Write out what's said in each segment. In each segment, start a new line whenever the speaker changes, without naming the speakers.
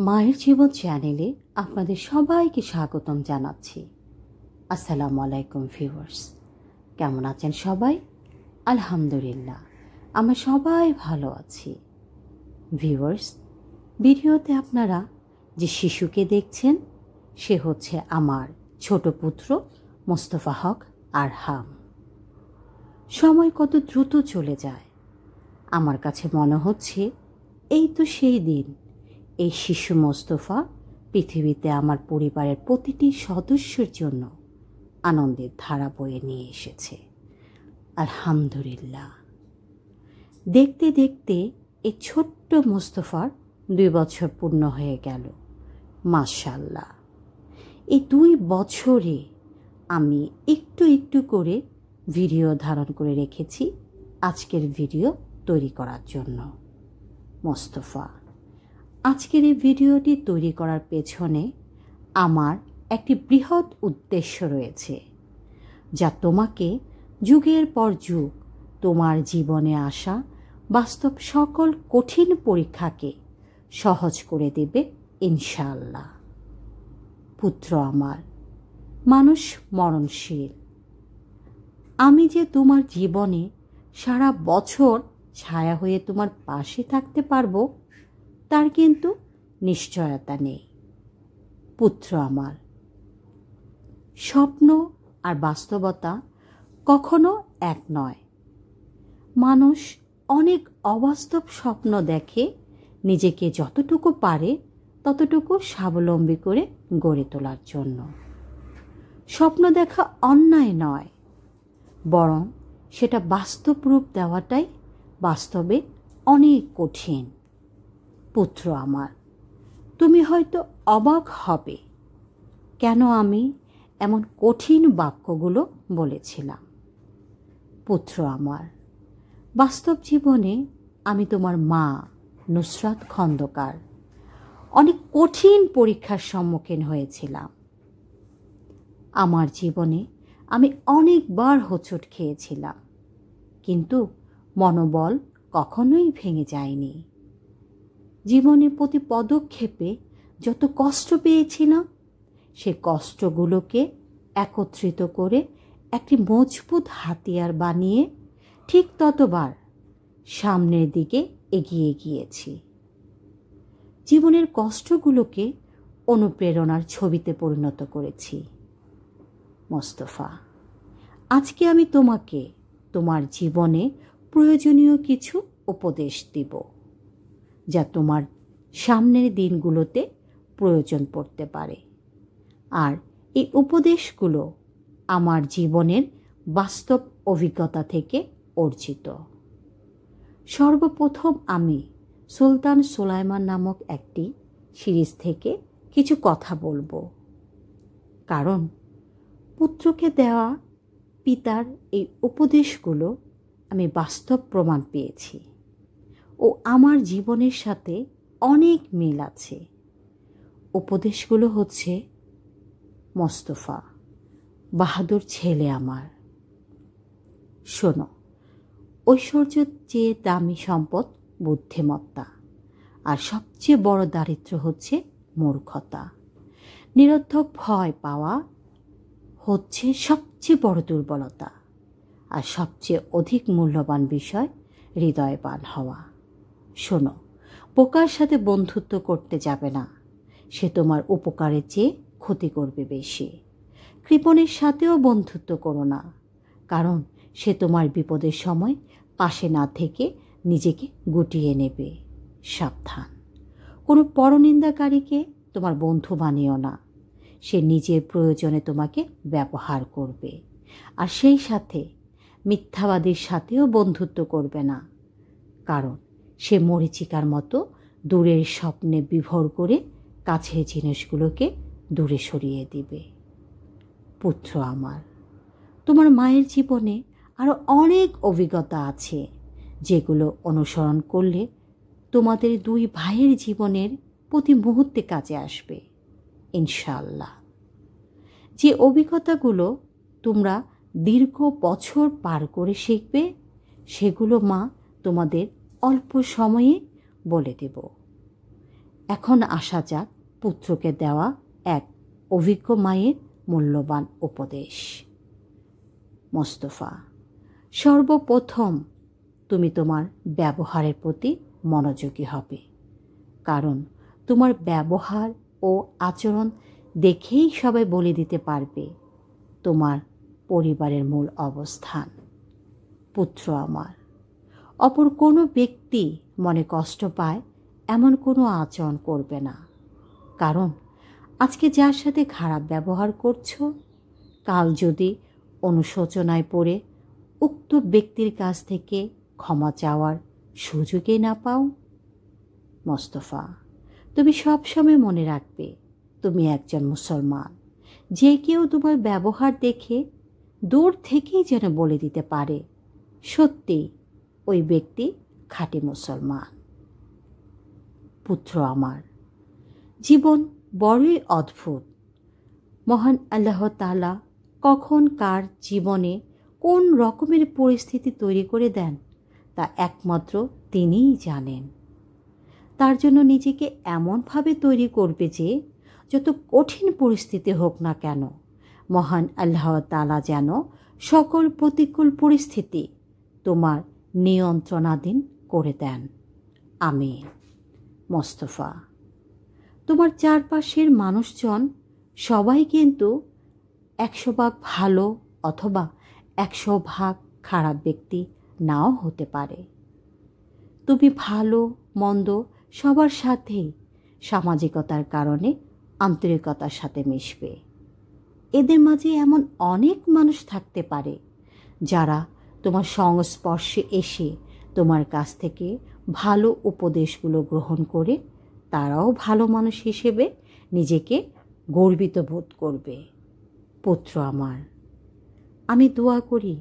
মায়ের জীবন চ্যানেলে আপনাদের সবাইকে স্বাগতম জানাচ্ছি। আসসালামু আলাইকুম ভিউয়ার্স, কেমন আছেন সবাই? আলহামদুলিল্লাহ, আমরা সবাই ভালো আছি। ভিউয়ার্স, ভিডিওতে আপনারা যে শিশুকে দেখছেন সে হচ্ছে আমার ছোট পুত্র মোস্তফা হক আরহাম। সময় কত দ্রুত চলে যায়, আমার কাছে মনে হচ্ছে এই তো সেই দিন এই শিশু মোস্তফা পৃথিবীতে আমার পরিবারের প্রতিটি সদস্যের জন্য আনন্দের ধারা বয়ে নিয়ে এসেছে। আলহামদুলিল্লাহ। দেখতে দেখতে এই ছোট্ট মোস্তফার 2 বছর পূর্ণ হয়ে গেল। মাশাআল্লাহ, এই 2 বছরে আমি একটু একটু করে ভিডিও ধারণ করে রেখেছি আজকের ভিডিও তৈরি করার জন্য। মোস্তফা, আজকের এই ভিডিওটি তৈরি করার পেছনে আমার একটি বৃহৎ উদ্দেশ্য রয়েছে, যা তোমাকে যুগের পর যুগ তোমার জীবনে আসা বাস্তব সকল কঠিন পরীক্ষাকে সহজ করে দেবে ইনশাআল্লাহ। পুত্র আমার, মানুষ মরণশীল। আমি যে তোমার জীবনে সারা বছর ছায়া হয়ে তোমার পাশে থাকতে পারবো তার কিন্তু নিশ্চয়তা নেই। পুত্র আমার, স্বপ্ন আর বাস্তবতা কখনো এক নয়। মানুষ অনেক অবাস্তব স্বপ্ন দেখে নিজেকে যতটুকু পারে ততটুকু স্বাবলম্বী করে গড়ে তোলার জন্য। স্বপ্ন দেখা অন্যায় নয়, বরং সেটা বাস্তব রূপ দেওয়াটাই বাস্তবে অনেক কঠিন। পুত্র আমার, তুমি হয়তো অবাক হবে কেন আমি এমন কঠিন বাক্যগুলো বলেছিলাম। পুত্র আমার, বাস্তব জীবনে আমি তোমার মা নুসরাত খন্দকার অনেক কঠিন পরীক্ষার সম্মুখীন হয়েছিলাম। আমার জীবনে আমি অনেকবার হোঁচট খেয়েছিলাম, কিন্তু মনোবল কখনোই ভেঙে যায়নি। জীবনে প্রতি পদক্ষেপে যত কষ্ট পেয়েছিলাম সে কষ্টগুলোকে একত্রিত করে একটি মজবুত হাতিয়ার বানিয়ে ঠিক ততবার সামনের দিকে এগিয়ে গিয়েছি। জীবনের কষ্টগুলোকে অনুপ্রেরণার ছবিতে পরিণত করেছি। মোস্তফা, আজকে আমি তোমাকে তোমার জীবনে প্রয়োজনীয় কিছু উপদেশ দিব, যা তোমার সামনের দিনগুলোতে প্রয়োজন পড়তে পারে। আর এই উপদেশগুলো আমার জীবনের বাস্তব অভিজ্ঞতা থেকে অর্জিত। সর্বপ্রথম আমি সুলতান সুলাইমান নামক একটি সিরিজ থেকে কিছু কথা বলবো, কারণ পুত্রকে দেওয়া পিতার এই উপদেশগুলো আমি বাস্তব প্রমাণ পেয়েছি ও আমার জীবনের সাথে অনেক মিল আছে। উপদেশগুলো হচ্ছে, মোস্তফা, বাহাদুর ছেলে আমার, শোনো, ঐশ্বর্যের চেয়ে দামি সম্পদ বুদ্ধিমত্তা, আর সবচেয়ে বড় দারিদ্র্য হচ্ছে মূর্খতা। নিরর্থক ভয় পাওয়া হচ্ছে সবচেয়ে বড় দুর্বলতা, আর সবচেয়ে অধিক মূল্যবান বিষয় হৃদয়বান হওয়া। শোনো, বোকার সাথে বন্ধুত্ব করতে যাবে না, সে তোমার উপকারের চেয়ে ক্ষতি করবে বেশি। কৃপণের সাথেও বন্ধুত্ব করো না, কারণ সে তোমার বিপদের সময় পাশে না থেকে নিজেকে গুটিয়ে নেবে। সাবধান, কোনো পরনিন্দাকারীকে তোমার বন্ধু বানিও না, সে নিজের প্রয়োজনে তোমাকে ব্যবহার করবে। আর সেই সাথে মিথ্যাবাদীর সাথেও বন্ধুত্ব করবে না, কারণ সে মরীচিকার মতো দূরের স্বপ্নে বিভোর করে কাছের জিনিসগুলোকে দূরে সরিয়ে দিবে। পুত্র আমার, তোমার মায়ের জীবনে আরও অনেক অভিজ্ঞতা আছে, যেগুলো অনুসরণ করলে তোমাদের 2 ভাইয়ের জীবনের প্রতি মুহূর্তে কাজে আসবে ইনশাআল্লাহ। যে অভিজ্ঞতাগুলো তোমরা দীর্ঘ বছর পার করে শিখবে, সেগুলো মা তোমাদের অল্প সময়ে বলে দেব। এখন আসা যাক পুত্রকে দেওয়া এক অভিজ্ঞ মায়ের মূল্যবান উপদেশ। মোস্তফা, সর্বপ্রথম তুমি তোমার ব্যবহারের প্রতি মনোযোগী হবে, কারণ তোমার ব্যবহার ও আচরণ দেখেই সবাই বলে দিতে পারবে তোমার পরিবারের মূল অবস্থান। পুত্র আমার, অপর কোনো ব্যক্তি মনে কষ্ট পায় এমন কোনো আচরণ করবে না, কারণ আজকে যার সাথে খারাপ ব্যবহার করছো, কাল যদি অনুশোচনায় পড়ে উক্ত ব্যক্তির কাছ থেকে ক্ষমা চাওয়ার সুযোগই না পাও। মোস্তফা, তুমি সবসময় মনে রাখবে তুমি একজন মুসলমান। যে কেউ তোমার ব্যবহার দেখে দূর থেকেই যেন বলে দিতে পারে সত্যি ওই ব্যক্তি খাঁটি মুসলমান। পুত্র আমার, জীবন বড়ই অদ্ভুত। মহান আল্লাহ তাআলা কখন কার জীবনে কোন রকমের পরিস্থিতি তৈরি করে দেন তা একমাত্র তিনিই জানেন। তার জন্য নিজেকে এমনভাবে তৈরি করবে যে যত কঠিন পরিস্থিতি হোক না কেন, মহান আল্লাহ তাআলা যেন সকল প্রতিকূল পরিস্থিতি তোমার নিয়ন্ত্রণাধীন করে দেন। আমিন। মোস্তফা, তোমার চারপাশের মানুষজন সবাই কিন্তু 100 ভাগ ভালো অথবা 100 ভাগ খারাপ ব্যক্তি নাও হতে পারে। তুমি ভালো মন্দ সবার সাথেই সামাজিকতার কারণে আন্তরিকতার সাথে মিশবে। এদের মাঝে এমন অনেক মানুষ থাকতে পারে যারা তোমার সংস্পর্শে এসে তোমার কাছ থেকে ভালো উপদেশগুলো গ্রহণ করে তারাও ভালো মানুষ হিসেবে নিজেকে গর্বিত বোধ করবে। পুত্র আমার, আমি দোয়া করি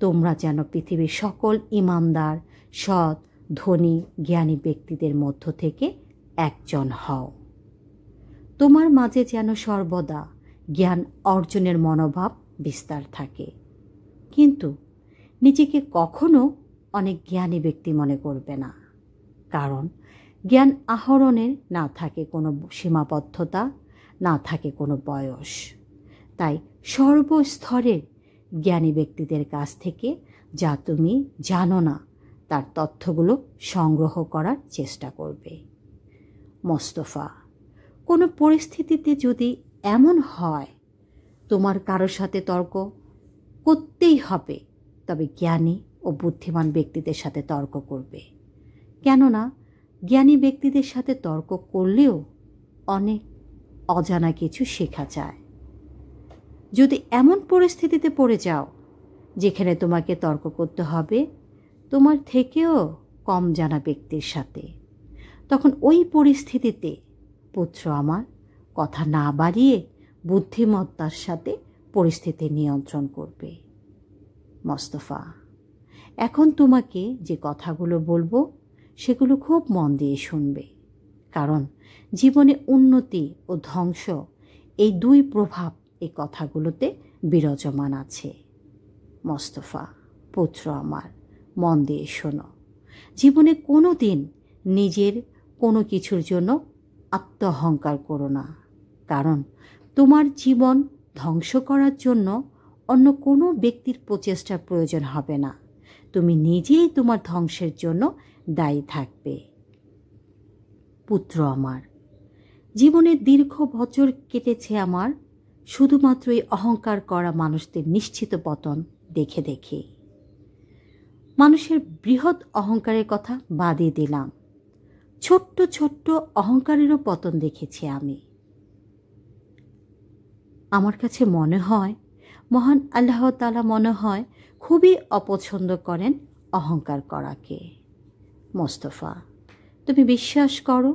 তোমরা যেন পৃথিবীর সকল ইমানদার, সৎ, ধনী, জ্ঞানী ব্যক্তিদের মধ্য থেকে একজন হও। তোমার মাঝে যেন সর্বদা জ্ঞান অর্জনের মনোভাব বিস্তার থাকে, কিন্তু নিজেকে কখনো অনেক জ্ঞানী ব্যক্তি মনে করবে না, কারণ জ্ঞান আহরণের না থাকে কোনো সীমাবদ্ধতা, না থাকে কোনো বয়স। তাই সর্বস্তরের জ্ঞানী ব্যক্তিদের কাছ থেকে যা তুমি জানো না তার তথ্যগুলো সংগ্রহ করার চেষ্টা করবে। মোস্তফা, কোনো পরিস্থিতিতে যদি এমন হয় তোমার কারোর সাথে তর্ক করতেই হবে, তবে জ্ঞানী ও বুদ্ধিমান ব্যক্তিদের সাথে তর্ক করবে। কেননা জ্ঞানী ব্যক্তিদের সাথে তর্ক করলেও অনেক অজানা কিছু শেখা যায়। যদি এমন পরিস্থিতিতে পড়ে যাও যেখানে তোমাকে তর্ক করতে হবে তোমার থেকেও কম জানা ব্যক্তির সাথে, তখন ওই পরিস্থিতিতে পুত্র আমার কথা না বাড়িয়ে বুদ্ধিমত্তার সাথে পরিস্থিতি নিয়ন্ত্রণ করবে। মোস্তফা, এখন তোমাকে যে কথাগুলো বলবো সেগুলো খুব মন দিয়ে শুনবে, কারণ জীবনে উন্নতি ও ধ্বংস এই দুই প্রভাব এই কথাগুলোতে বিরাজমান আছে। মোস্তফা, পুত্র আমার, মন দিয়ে শোনো। জীবনে কোনো দিন নিজের কোনো কিছুর জন্য আত্ম অহংকার করো না, কারণ তোমার জীবন ধ্বংস করার জন্য অন্য কোনো ব্যক্তির প্রচেষ্টার প্রয়োজন হবে না। তুমি নিজেই তোমার ধ্বংসের জন্য দায়ী থাকবে। পুত্র আমার, জীবনের দীর্ঘ বছর কেটেছে আমার শুধুমাত্র এই অহংকার করা মানুষদের নিশ্চিত পতন দেখে দেখে। মানুষের বৃহৎ অহংকারের কথা বাদই দিলাম, ছোট্ট ছোট্ট অহংকারেরও পতন দেখেছি আমি। আমার কাছে মনে হয় মহান আল্লাহ তাআলা মনে হয় খুবই অপছন্দ করেন অহংকার করাকে। মোস্তফা, তুমি বিশ্বাস করো,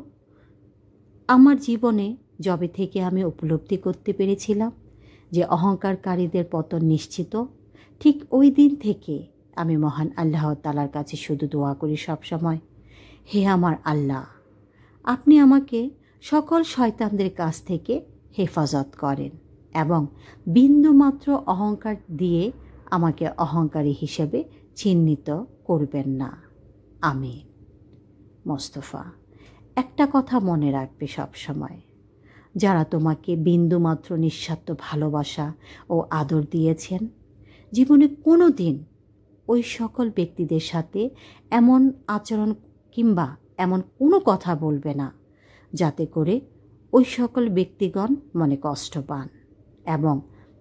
আমার জীবনে যবে থেকে আমি উপলব্ধি করতে পেরেছিলাম যে অহংকারকারীদের পতন নিশ্চিত, ঠিক ওই দিন থেকে আমি মহান আল্লাহ তাআলার কাছে শুধু দোয়া করি সবসময়, হে আমার আল্লাহ, আপনি আমাকে সকল শয়তানদের কাছ থেকে হেফাজত করেন এবং বিন্দুমাত্র অহংকার দিয়ে আমাকে অহংকারী হিসেবে চিহ্নিত করবেন না। আমিন। মোস্তফা, একটা কথা মনে রাখবে সব সময়, যারা তোমাকে বিন্দুমাত্র নিঃস্বার্থ ভালোবাসা ও আদর দিয়েছেন, জীবনে কোনো দিন ওই সকল ব্যক্তিদের সাথে এমন আচরণ কিংবা এমন কোনো কথা বলবে না যাতে করে ওই সকল ব্যক্তিগণ মনে কষ্ট পান এবং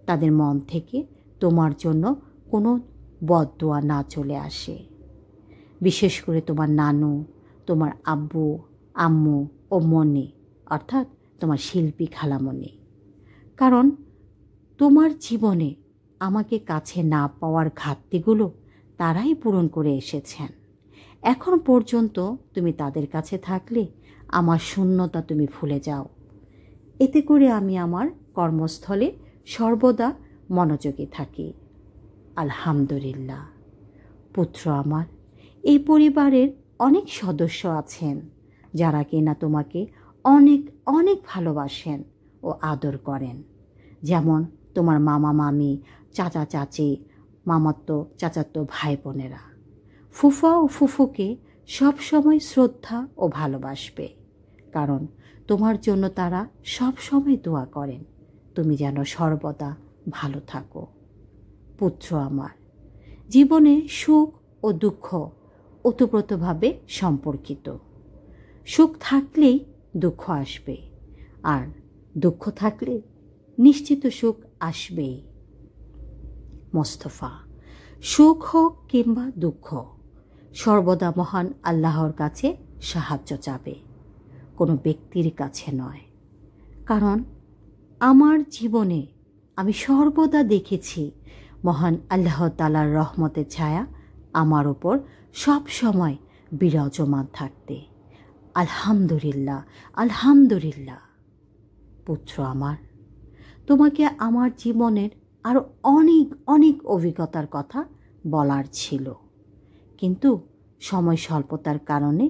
তাদের মন থেকে তোমার জন্য কোনো বদদোয়া না চলে আসে। বিশেষ করে তোমার নানু, তোমার আব্বু, আম্মু ও মনি, অর্থাৎ তোমার শিল্পী খালামণি। কারণ তোমার জীবনে আমাকে কাছে না পাওয়ার ঘাটতিগুলো তারাই পূরণ করে এসেছেন। এখন পর্যন্ত তুমি তাদের কাছে থাকলে আমার শূন্যতা তুমি ভুলে যাও। এতে করে আমি আমার কর্মস্থলে সর্বদা মনোযোগী থাকি। আলহামদুলিল্লাহ। পুত্র আমার, এই পরিবারের অনেক সদস্য আছেন যারা কিনা তোমাকে অনেক অনেক ভালোবাসেন ও আদর করেন। যেমন তোমার মামা মামি, চাচা চাচি, মামাতো চাচাতো ভাই বোনেরা। ফুফা ও ফুফুকে সব সময় শ্রদ্ধা ও ভালোবাসবে, কারণ তোমার জন্য তারা সব সময় দোয়া করেন তুমি যেন সর্বদা ভালো থাকো। পুত্র আমার, জীবনে সুখ ও দুঃখ ওতপ্রোতভাবে সম্পর্কিত। সুখ থাকলেই দুঃখ আসবে, আর দুঃখ থাকলে নিশ্চিত সুখ আসবেই। মোস্তফা, সুখ হোক কিংবা দুঃখ, সর্বদা মহান আল্লাহর কাছে সাহায্য চাবে, কোনো ব্যক্তির কাছে নয়। কারণ আমার জীবনে আমি সর্বদা দেখেছি মহান আল্লাহ তাআলার রহমতের ছায়া আমার ওপর সব সময় বিরাজমান থাকতে। আলহামদুলিল্লাহ, আলহামদুলিল্লাহ। পুত্র আমার, তোমাকে আমার জীবনের আরও অনেক অনেক অভিজ্ঞতার কথা বলার ছিল, কিন্তু সময় স্বল্পতার কারণে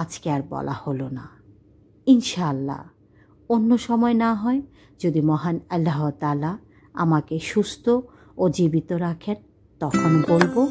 আজকে আর বলা হলো না। ইনশাআল্লাহ অন্য সময় না হয় যদি মহান আল্লাহ তাআলা আমাকে সুস্থ ও জীবিত রাখেন তখন বলবো।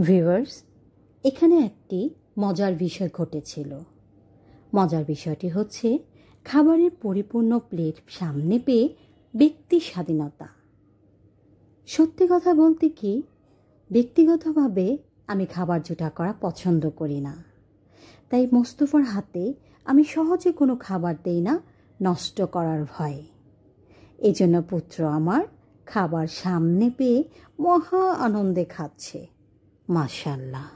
ভিউয়ার্স, এখানে একটি মজার বিষয় ঘটেছিল। মজার বিষয়টি হচ্ছে খাবারের পরিপূর্ণ প্লেট সামনে পেয়ে ব্যক্তি স্বাধীনতা। সত্যি কথা বলতে কি, ব্যক্তিগতভাবে আমি খাবার জোটা করা পছন্দ করি না, তাই মোস্তফার হাতে আমি সহজে কোনো খাবার দেই না নষ্ট করার ভয়ে। এজন্য পুত্র আমার খাবার সামনে পেয়ে মহা আনন্দে খাচ্ছে। মাশাআল্লাহ।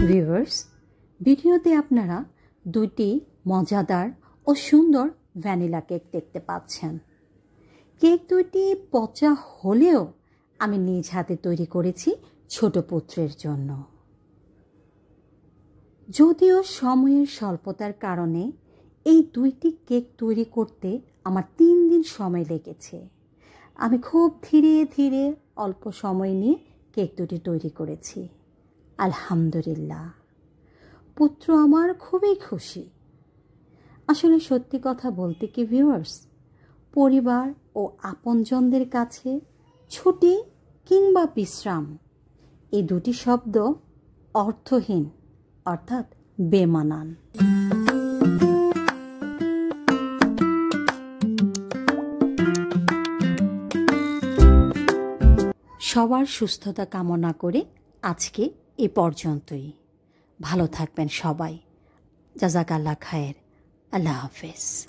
ভিউয়ার্স, ভিডিওতে আপনারা দুটি মজাদার ও সুন্দর ভ্যানিলা কেক দেখতে পাচ্ছেন। কেক দুটি পচা হলেও আমি নিজ হাতে তৈরি করেছি ছোট পুত্রের জন্য। যদিও সময়ের স্বল্পতার কারণে এই দুইটি কেক তৈরি করতে আমার 3 দিন সময় লেগেছে। আমি খুব ধীরে ধীরে অল্প সময় নিয়ে কেক দুটি তৈরি করেছি। আলহামদুলিল্লাহ। পুত্র আমার খুবই খুশি। আসলে সত্যি কথা বলতে কি ভিউয়ার্স, পরিবার ও আপনজনদের কাছে ছুটি কিংবা বিশ্রাম এই দুটি শব্দ অর্থহীন, অর্থাৎ বেমানান। সবার সুস্থতা কামনা করে আজকে এ পর্যন্তই। ভালো থাকবেন সবাই। জাজাকাল্লাহ খায়ের। আল্লাহ হাফেজ।